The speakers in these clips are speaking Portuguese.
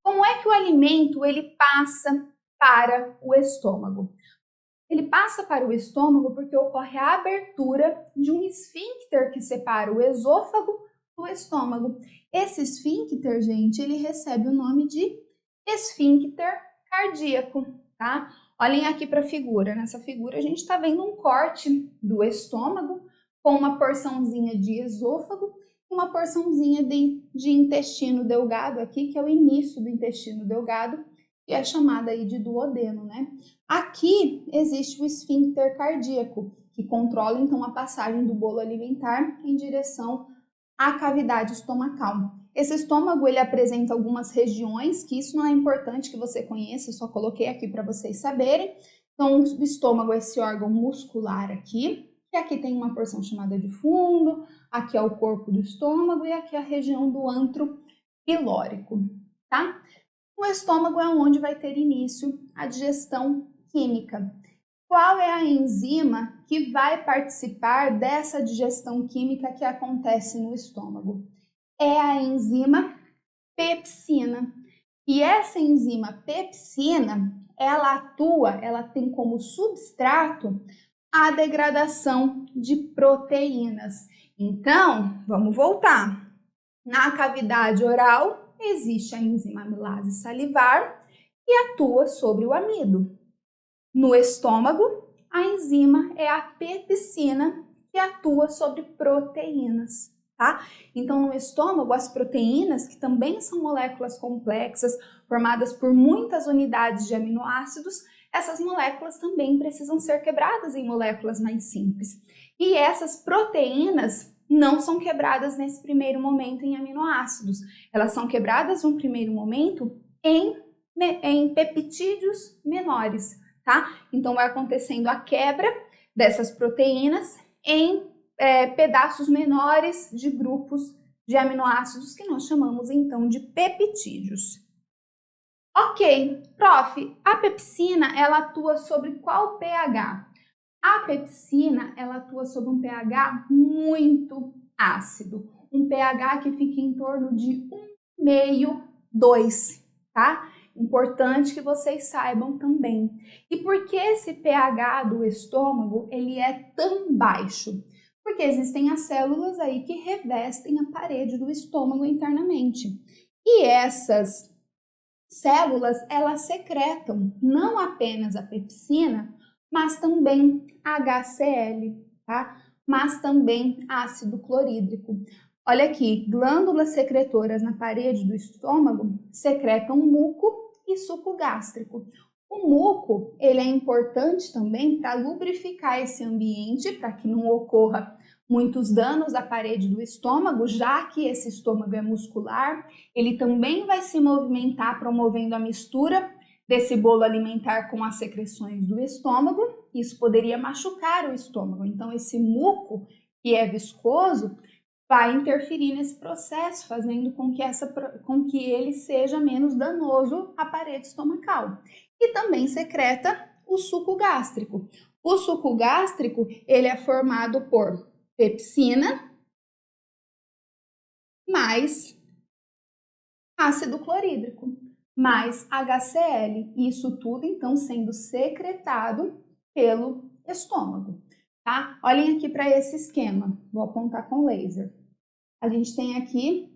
Como é que o alimento ele passa para o estômago? Ele passa para o estômago porque ocorre a abertura de um esfíncter que separa o esôfago do estômago. Esse esfíncter, gente, ele recebe o nome de esfíncter cardíaco, tá? Olhem aqui para a figura. Nessa figura a gente está vendo um corte do estômago com uma porçãozinha de esôfago e uma porçãozinha de intestino delgado aqui, que é o início do intestino delgado, que é chamada aí de duodeno, né? Aqui existe o esfíncter cardíaco, que controla então a passagem do bolo alimentar em direção à cavidade estomacal. Esse estômago ele apresenta algumas regiões, que isso não é importante que você conheça, eu só coloquei aqui para vocês saberem. Então, o estômago é esse órgão muscular aqui, que aqui tem uma porção chamada de fundo, aqui é o corpo do estômago e aqui é a região do antro pilórico, tá? O estômago é onde vai ter início a digestão química. Qual é a enzima que vai participar dessa digestão química que acontece no estômago? É a enzima pepsina. E essa enzima pepsina, ela tem como substrato a degradação de proteínas. Então, vamos voltar. Na cavidade oral, existe a enzima amilase salivar e atua sobre o amido. No estômago, a enzima é a pepsina que atua sobre proteínas, tá? Então, no estômago, as proteínas, que também são moléculas complexas, formadas por muitas unidades de aminoácidos, essas moléculas também precisam ser quebradas em moléculas mais simples. E essas proteínas não são quebradas nesse primeiro momento em aminoácidos. Elas são quebradas no primeiro momento em peptídeos menores, tá? Então, vai acontecendo a quebra dessas proteínas em pedaços menores de grupos de aminoácidos que nós chamamos, então, de peptídeos. Ok, prof, a pepsina, ela atua sobre qual pH? A pepsina, ela atua sobre um pH muito ácido, um pH que fica em torno de 1,5, 2, tá? Importante que vocês saibam também. E por que esse pH do estômago, ele é tão baixo? Porque existem as células aí que revestem a parede do estômago internamente. E essas células, elas secretam não apenas a pepsina, mas também HCl, tá? Mas também ácido clorídrico. Olha aqui, glândulas secretoras na parede do estômago secretam muco e suco gástrico. O muco, ele é importante também para lubrificar esse ambiente, para que não ocorra muitos danos à parede do estômago, já que esse estômago é muscular, ele também vai se movimentar promovendo a mistura desse bolo alimentar com as secreções do estômago. Isso poderia machucar o estômago. Então, esse muco, que é viscoso, vai interferir nesse processo, fazendo com que ele seja menos danoso à parede estomacal. E também secreta o suco gástrico. O suco gástrico, ele é formado por pepsina mais ácido clorídrico, mais HCl. Isso tudo, então, sendo secretado pelo estômago, tá? Olhem aqui para esse esquema. Vou apontar com laser. A gente tem aqui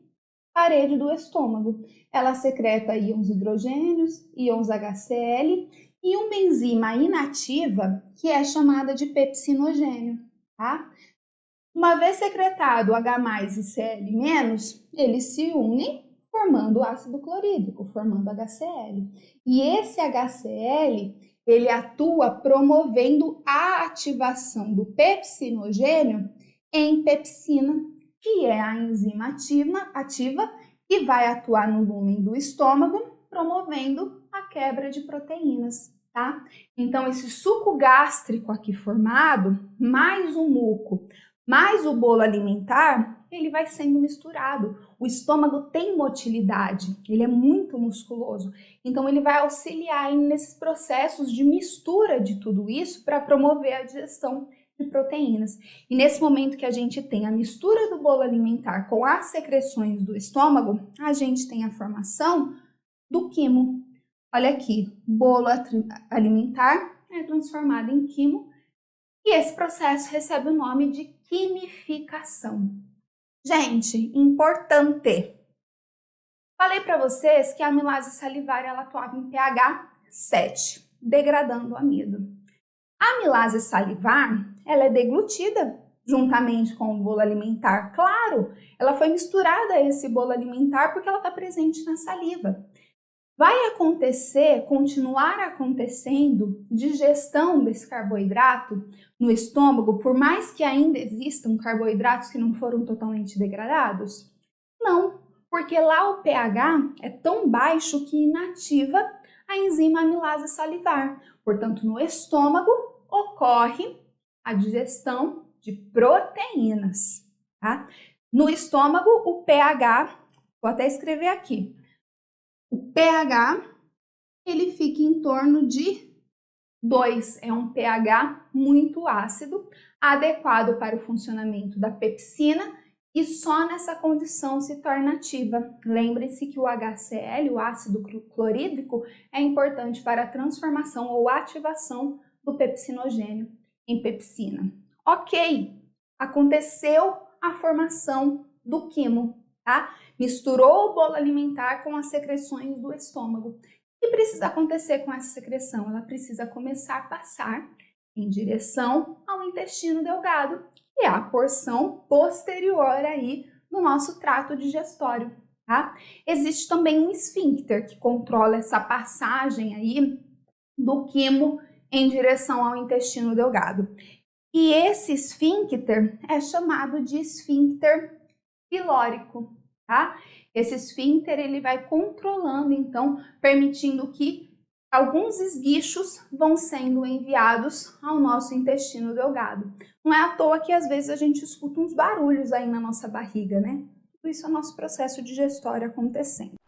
parede do estômago. Ela secreta íons hidrogênios, íons HCl e uma enzima inativa que é chamada de pepsinogênio, tá? Uma vez secretado H+ e Cl-, eles se unem formando ácido clorídrico, formando HCl. E esse HCl, ele atua promovendo a ativação do pepsinogênio em pepsina, que é a enzima ativa que vai atuar no lúmen do estômago, promovendo a quebra de proteínas, tá? Então, esse suco gástrico aqui formado, mais o muco, mais o bolo alimentar, ele vai sendo misturado. O estômago tem motilidade, ele é muito musculoso, então ele vai auxiliar nesses processos de mistura de tudo isso para promover a digestão de proteínas. E nesse momento que a gente tem a mistura do bolo alimentar com as secreções do estômago, a gente tem a formação do quimo. Olha aqui, bolo alimentar é transformado em quimo e esse processo recebe o nome de quimificação. Gente, importante. Falei para vocês que a amilase salivar ela atuava em pH 7, degradando o amido. A amilase salivar, ela é deglutida juntamente com o bolo alimentar. Claro, ela foi misturada a esse bolo alimentar porque ela está presente na saliva. Vai acontecer, continuar acontecendo, digestão desse carboidrato no estômago, por mais que ainda existam carboidratos que não foram totalmente degradados? Não, porque lá o pH é tão baixo que inativa a enzima amilase salivar. Portanto, no estômago ocorre a digestão de proteínas, tá? No estômago, o pH, vou até escrever aqui, o pH, ele fica em torno de 2, é um pH muito ácido, adequado para o funcionamento da pepsina e só nessa condição se torna ativa. Lembre-se que o HCl, o ácido clorídrico, é importante para a transformação ou ativação do pepsinogênio em pepsina. Ok, aconteceu a formação do quimo, tá? Misturou o bolo alimentar com as secreções do estômago. O que precisa acontecer com essa secreção? Ela precisa começar a passar em direção ao intestino delgado, que é a porção posterior aí do nosso trato digestório, tá? Existe também um esfíncter que controla essa passagem aí do quimo em direção ao intestino delgado. E esse esfíncter é chamado de esfíncter pilórico, tá? Esse esfíncter ele vai controlando, então, permitindo que alguns esguichos vão sendo enviados ao nosso intestino delgado. Não é à toa que às vezes a gente escuta uns barulhos aí na nossa barriga, né? Tudo isso é o nosso processo digestório acontecendo.